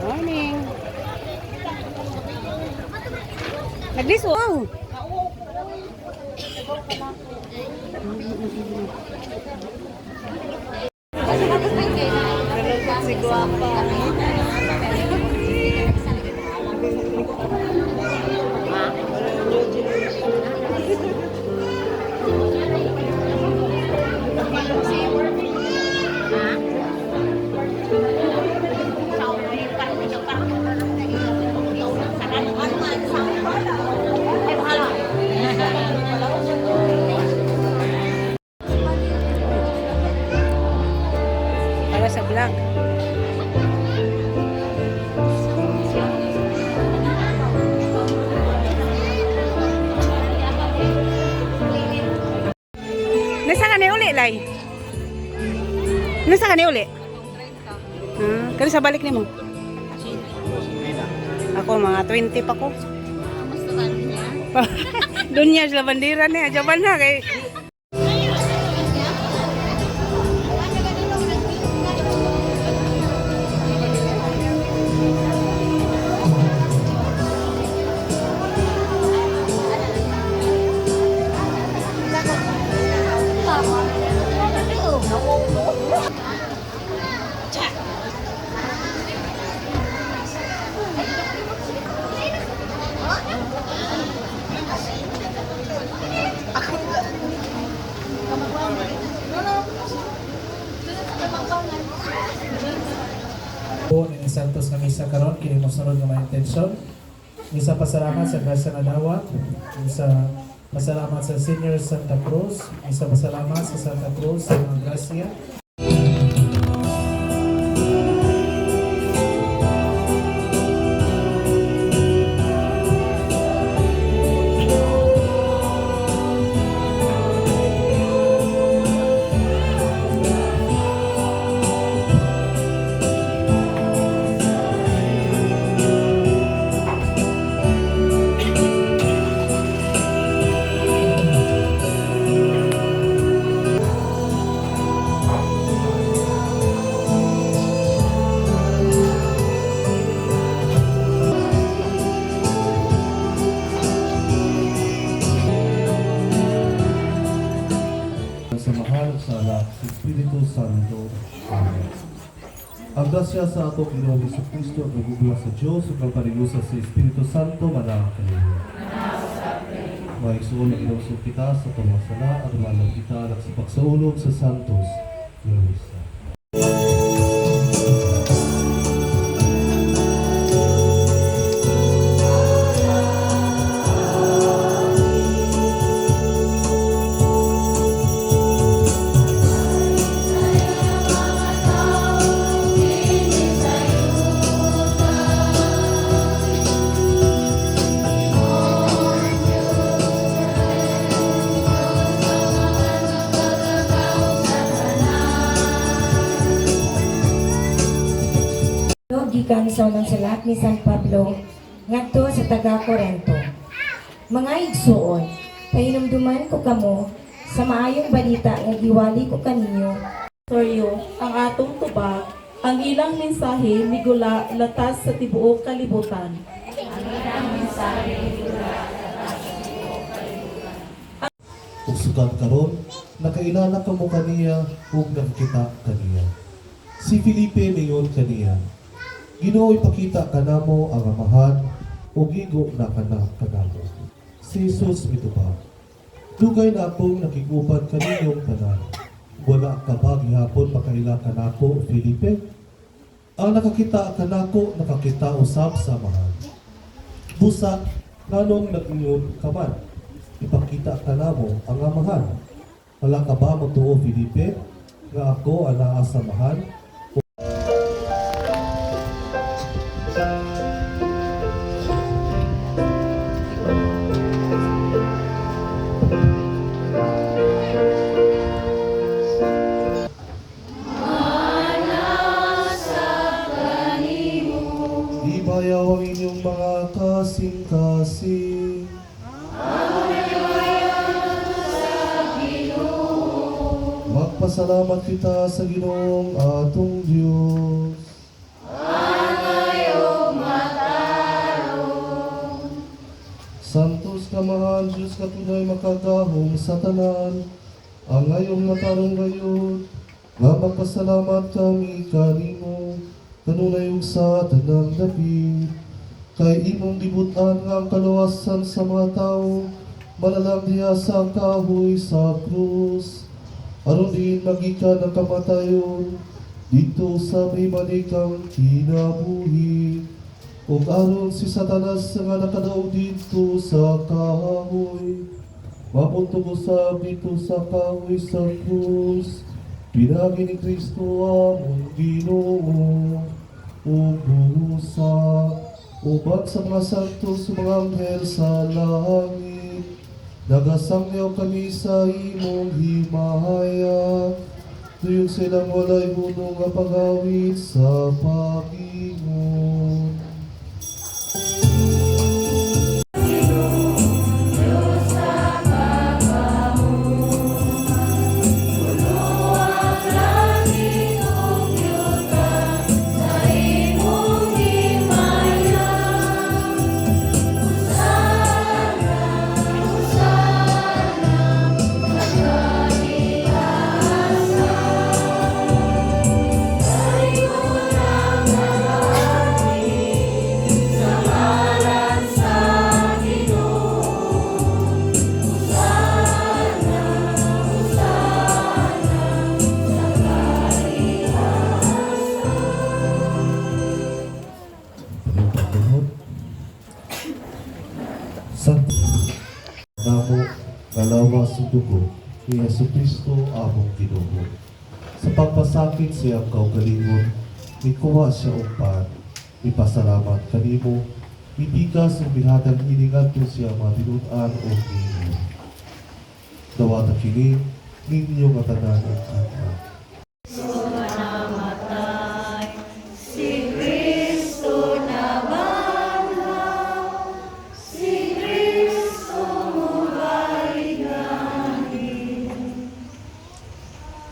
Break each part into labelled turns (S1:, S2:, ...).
S1: Morning. Naglis, wow. Si Guapa. Para sa vlog. Nasa ka na uli, Lai? Nasa ka na uli? Kano sa balik ni mo? Ako, mga 20 pa ko. Doon niya sa bandera niya. Jaban na kay...
S2: po ni Santos na misa karon kini mosunod nga mga intensyon. Misa pasalamat sa grasya na dawa, misa pasalamat sa Senior Santa Cruz, misa pasalamat sa Santa Cruz sa mga grasya.
S3: Sa mahal sa anak, sa Espiritu Santo. Amen. Ang dasya sa ato Panginoon Jesucristo, ang gugula sa Diyos, ug ang panilusa sa Espiritu Santo, manang kayo. Maigsuon na ilusog kita sa tumasala at umalang kita sa pagsaulog sa Santos. Glorisa.
S4: Gikan sa unang salat ni San Pablo ngadto sa taga-Corinto. Mga igsuon, pahinumduman ko kamo sa maayong balita nga giwali ko kaninyo.
S5: Toryo, ang atong tubag, ang ilang mensahe migula latas sa tibuok kalibutan.
S3: Ug sugad karon, nakailala ka mo kaniya ug nakita kaniya. Si Felipe niyon kaniya. Ginoo ipakita kanamo ang amahan ug gigo na kanamo. Si Jesus mitubag. Dugay na akong nakiguban kaninyong tanan. Wala ka ba gihapon makaila kanako, Felipe? Ang nakakita kanako, nakakita usab sa amahan. Busa nganong nag-ingon ka man? Ipakita kanamo ang amahan. Wala ka ba magtuo, Felipe? Nga ako ana sa amahan? Ibayaw ang inyong mga kasing-kasing. Nagapasalamat kita sa Ginoong atong Diyos. Santos ka mahal, Diyos ka tunay makagahom sa tanan, ang ngayong natarong gayon, nga magpasalamat kami kanimo, kanunay ug sa tanang dapit, kay imong gibutan nga ang kaluwasan sa mga tao, malalang diha sa kahoy sa krus, aron din magikan ang kamatayon, dito sa may manikang kinabuhi. Ug aron si Satanas nga nakadaog dito sa kahoy, mapuntog usab dito sa kahoy sa krus, pinagi ni Kristo among Ginoo, ug busa, uban sa mga santos mga anghel sa langit, nagasangyaw kami sa imong himaya, tuyong silang walay hunong nga pagawid sa Panginoon. Santo namo ngalawas sa dugo ni Jesucristo among Ginoo. Sa pagpasakit siyang kaugalingon, ikuha siya upan, ipasalamat kanimo, ibigas ug bihatag iningadto siya matinud-an o ninyo. Dawata kini ninyo nga tanan ug kata.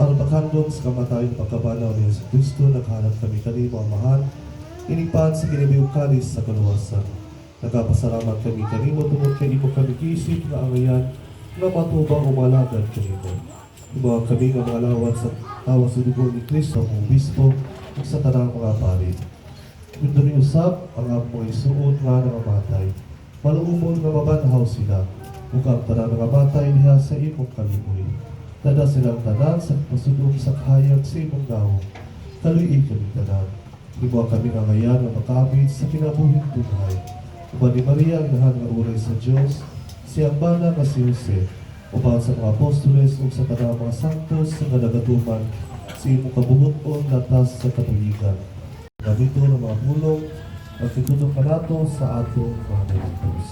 S3: Ang paghandom sa kamatayon pagkabanaw ni Yesu Kristo, naghanap kami kanimo ang mahal, inigpaan sa kinibiyong kalis sa kaluwasan. Nagapasalamat kami kanimo tungod kay imo kami giisip nga angayan nga matubang umalagad kanimo. Ibuang kami nga mga lawan sa tawa sa dugo ni Kristo ang obispo ug sa tanang mga parit. Kung usab ang among isuod nga nangamatay, maluumon nga mabanhaw sila, ug ang tanang nangamatay diha sa imong kaluoy. Dada silang tanan sa pasudong sa kahayag sa imong naong, kaluig kami tanan. Ibuang kami nga ngayon nga makaabit sa kinabuhing buhay. Uban ni Maria ang inahan nga uray sa Diyos, siyang bana nga si Jose, uban sa mga apostoles ug sa tanang mga santos sa kadagatuman, sa imong kabuhuton latas sa katuligan. Gamito ng mga pulong, pagtutulong ka nato sa atong mga nalitos.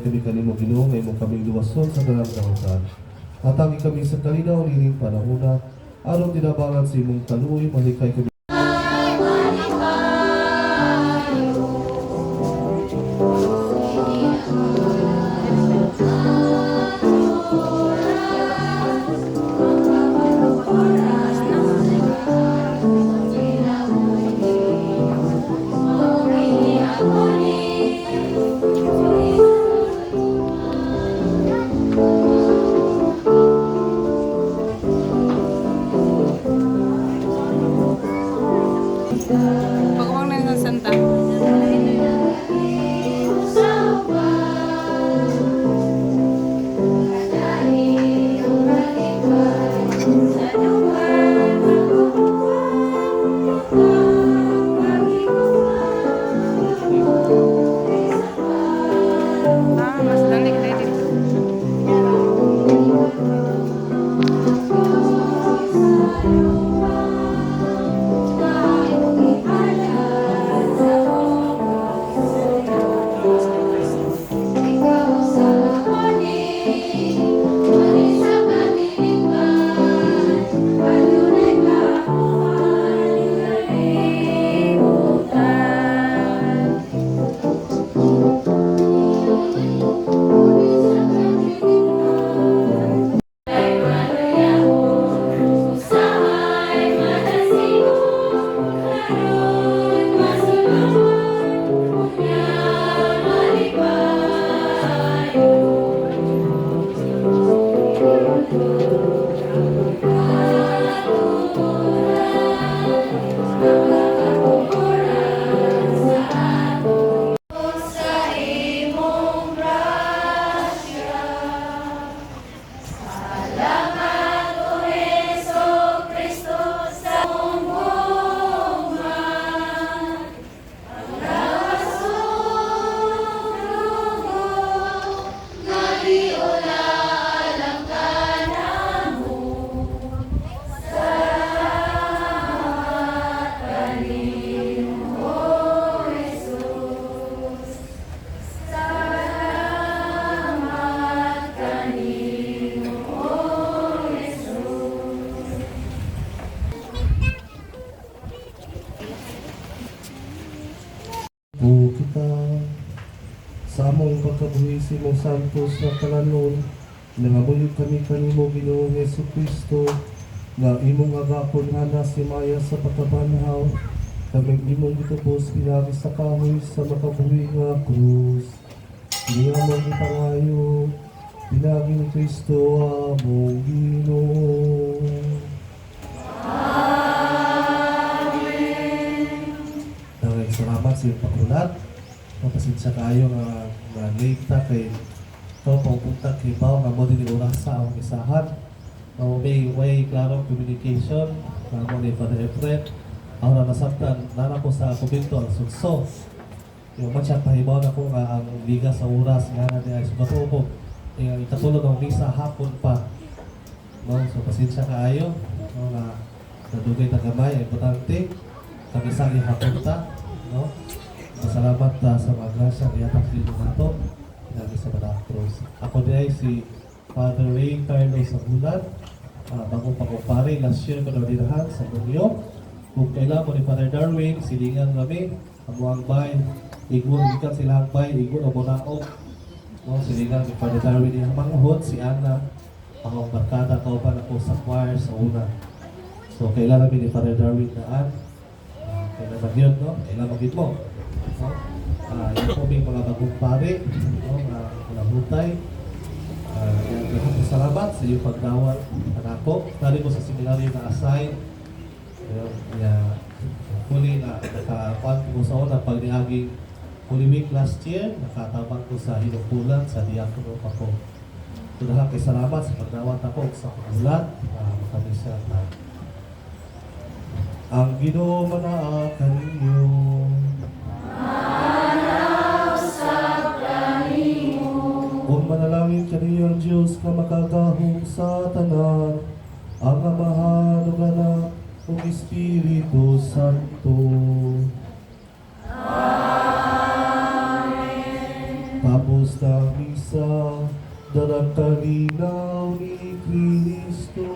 S3: kami kanimo Ginoo nga imo kaming luwason sa dalang kautan. Atangi kami sa kalinaw nining panahona aron tinabangan sa imong kaluoy malikay kami.
S1: Pagawang na ng Santa. Mas dali dito.
S3: O kita sa among pagkabuhi si mong santos na kalanon, nangabuyog kami kanimo Ginoong Hesus Kristo, nga imong agapon hana si Maya sa pagkabanhaw, kaming imong gitubos pinagi sa kahoy sa makabuhi nga krus. Hindi among ipangayo, pinagi ni Kristo among Ginoo. Salamat sa iyong pagulat. Mapasensya kayo nga late ta kay ito pagpunta kay Bao nga mo din oras sa ang isahan. May klarong communication nga mo ni Father Efren. Ako na nasabtan, nana ko sa kubinto ang sukso. Yung matya pahibaw na ko nga ang liga sa oras nga na niya sa batubo. Ikatulog ang misa hapon pa. No? So pasensya kayo. No? Nga nadugay na gamay, importante. Kami sa hapon ta. No? Masalamat sa mga grasya na yatak dito nato. Pinagi sa Manacros. Ako din ay si Father Ray Carlos Agulan. Bagong pagkumpare, last year ko na dinahan sa Bunyo. Kung kailan mo ni Father Darwin, silingan kami. Amuang bay, igun, ikan silang bay, igun o Bonaog. No? Silingan ni Father Darwin yung manghod, si Ana. Ang barkada kauban ako sa choir sa una. So kailan kami ni Father Darwin daan. Kailan mag-yun, no? Kailan mag-yun mo. No? Yung po may mga bagong pare, no? Mga hutay. Salamat sa iyong pagdawat, anako. Tali mo sa seminaryo na assign. Huli na nakakuan ko sa una pag niaging Holy Week last year, nakatabang ko sa hinukulan sa diakono pa ko. Tudahan kay salamat sa pagdawat ako sa pagulat. Makamisa na. Ang Ginoo manaakan ninyo. Manaw sa kanimo. Kung manalangin kaniyo ang Diyos na makagahong sa tanan, ang Amahan ug Anak ug Espiritu Santo. Amen. Pagtapos ng misa, darang kalinaw ni Kristo.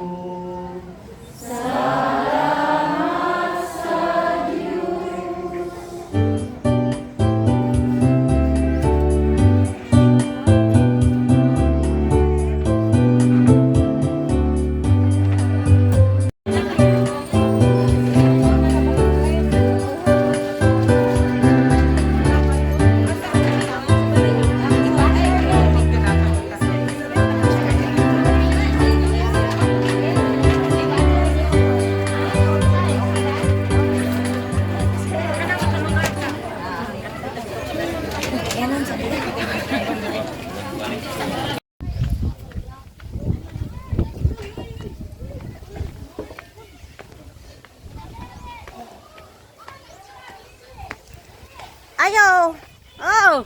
S1: Ayo! Oh!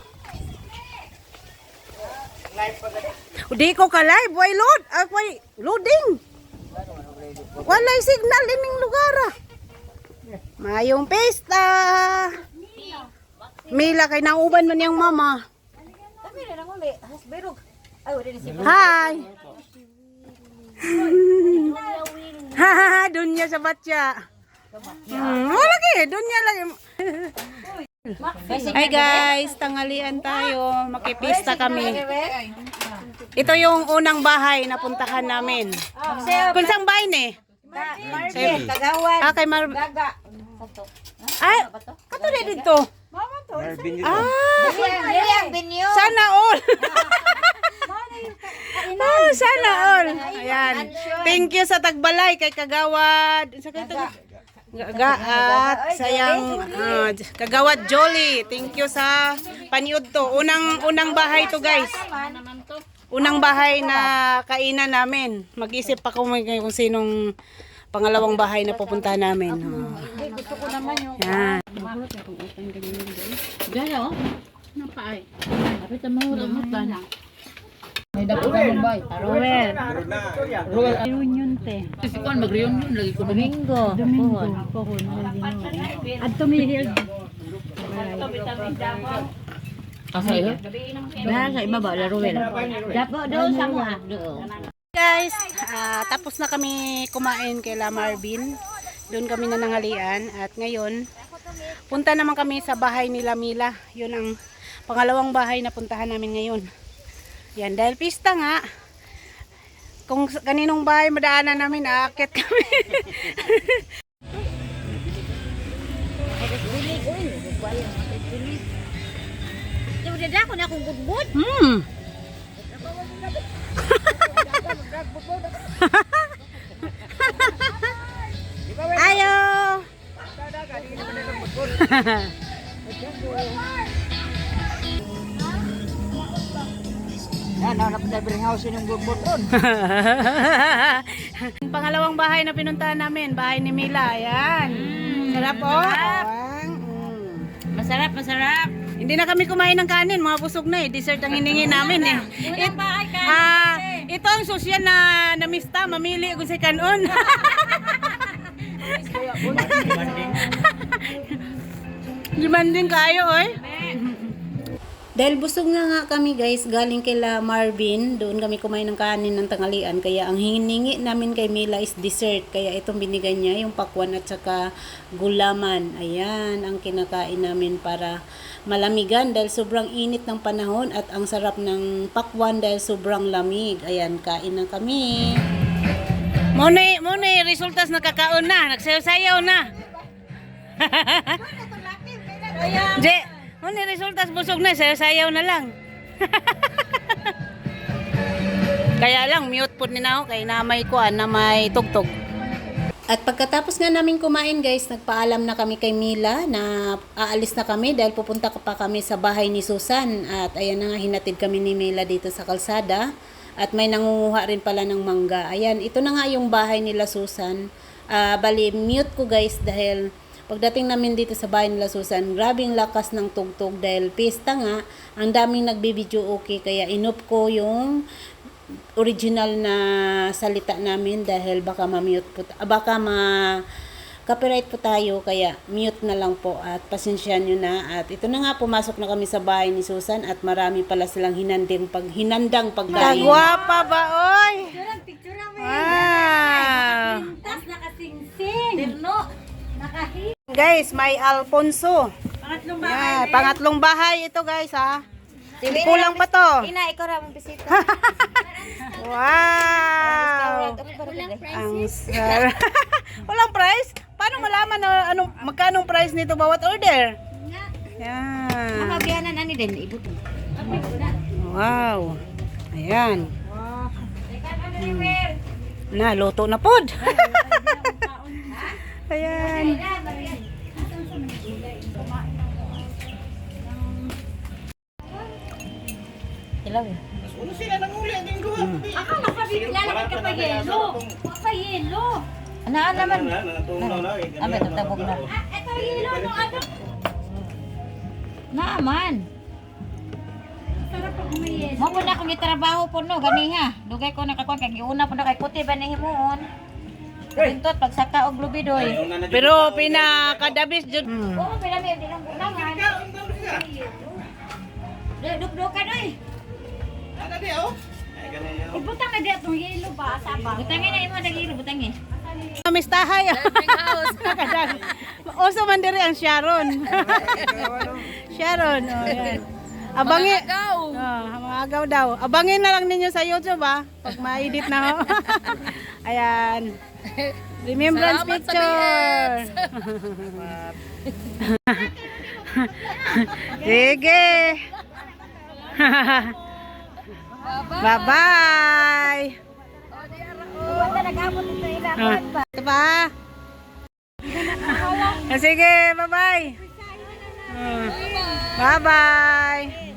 S1: Di ko ka live, why load? Why loading? Walay signal ining lugar ah. Mayong pesta. Mila kay nauban man yang mama. Hi. Hahaha, dunya sa batya. Wala kay, dunya lang. Hi guys, tanghalian tayo. Makipista kami. Ito yung unang bahay na puntahan namin. Kung saan bahay ni?
S4: Marvin, Kagawan.
S1: Ah, kay
S4: Gaga.
S1: Ay, kato na dito.
S4: Yang binyo.
S1: Sana all. Oh, sana all. Ayan. Thank you sa tagbalay kay Kagawad. Sa kay Gagaat, sayang Kagawad Jolly. Thank you sa paniud to. Unang bahay to, guys. Unang bahay na kainan namin. Mag-isip pa kung sinong pangalawang bahay na pupunta namin.
S5: Gusto ko naman yung
S1: Yan.
S5: gaya oh. Napaay. Kapit ang mahura mo tana. May dako na bay. Roel. Roel reunion te. Sikon mag-reunion lagi ko Domingo. Pohon. Adto mi hill. Asa iyo? Ba sa ibaba la Roel. Dapo do sa mga do.
S1: Guys, tapos na kami kumain kay La Marvin. Doon kami nanangalian at ngayon punta naman kami sa bahay nila Mila. Yun ang pangalawang bahay na puntahan namin ngayon. Yan, dahil pista nga. Kung kaninong bahay madaanan namin, aakyat kami.
S4: Ako na akong budbud.
S1: Ayo. Pangalawang bahay na pinuntahan namin, bahay ni Mila. Ayan. Sarap oh.
S4: Masarap, masarap.
S1: Hindi na kami kumain ng kanin, mga busog na eh. Dessert ang hiningi namin eh. Ito ang sosyal na namista, mamili kung si kanon. Demanding kayo oy. Dahil busog na nga kami guys, galing kila Marvin, doon kami kumain ng kanin ng tanghalian. Kaya ang hiningi namin kay Mila is dessert. Kaya itong binigay niya, yung pakwan at saka gulaman. Ayan, ang kinakain namin para malamigan dahil sobrang init ng panahon. At ang sarap ng pakwan dahil sobrang lamig. Ayan, kain na kami. Muna resultas nakakaon na, nagsayaw-sayaw na. Je, muna resultas busog na, sayaw-sayaw na lang. Kaya lang mute po nina ako kay namay ko na may tugtog. At pagkatapos nga namin kumain guys, nagpaalam na kami kay Mila na aalis na kami dahil pupunta pa kami sa bahay ni Susan. At ayan na nga, hinatid kami ni Mila dito sa kalsada. At may nangunguha rin pala ng mangga. Ayan, ito na nga yung bahay nila Susan. Bali, mute ko guys dahil pagdating namin dito sa bahay nila Susan, grabing lakas ng tugtog dahil pista nga, ang daming nagbibideo okay. Kaya inop ko yung original na salita namin dahil baka ma-mute po, baka copyright po tayo, kaya mute na lang po at pasensyahan nyo na. At ito na nga, pumasok na kami sa bahay ni Susan at marami pala silang hinandang pagkain. Kagwapa ba, oy? Wow!
S4: Tas nakasingsing.
S1: Guys, may Alfonso. Pangatlong bahay ito guys ha. Kulang pa to.
S4: Ina, ikaw ra mong bisita.
S1: Wow! Ang sarap. Walang price? Paano malaman na magkano price nito bawat order? Yan.
S4: Mabiyanan ani din ibutong.
S1: Wow. Ayan. Na, luto na pod. Ayan.
S5: Ilaw. Anaan naman. Abe, tatabog na. Naaman. Mo po na akong itrabaho po no, ganiha. Dugay ko nakakuan kay giuna po na kay kuti ba ni himuon. Pintot pagsaka og lubidoy.
S1: Pero pinakadabis jud.
S5: Oo, pinami di lang bulangan. Duk-dukan oy. Ibutang na di atong yelo ba sa ba? Butangin na imo dagiro butangin.
S1: Mistahay. Oso man diri ang Sharon. Sharon, oh, yan. Abangi. Oh, mga agaw daw. Abangin na lang ninyo sa YouTube ha, pag ma-edit na ho. Ayan. Remembrance picture. Sige. Bye-bye. Ito pa. Sige, bye-bye. Bye-bye.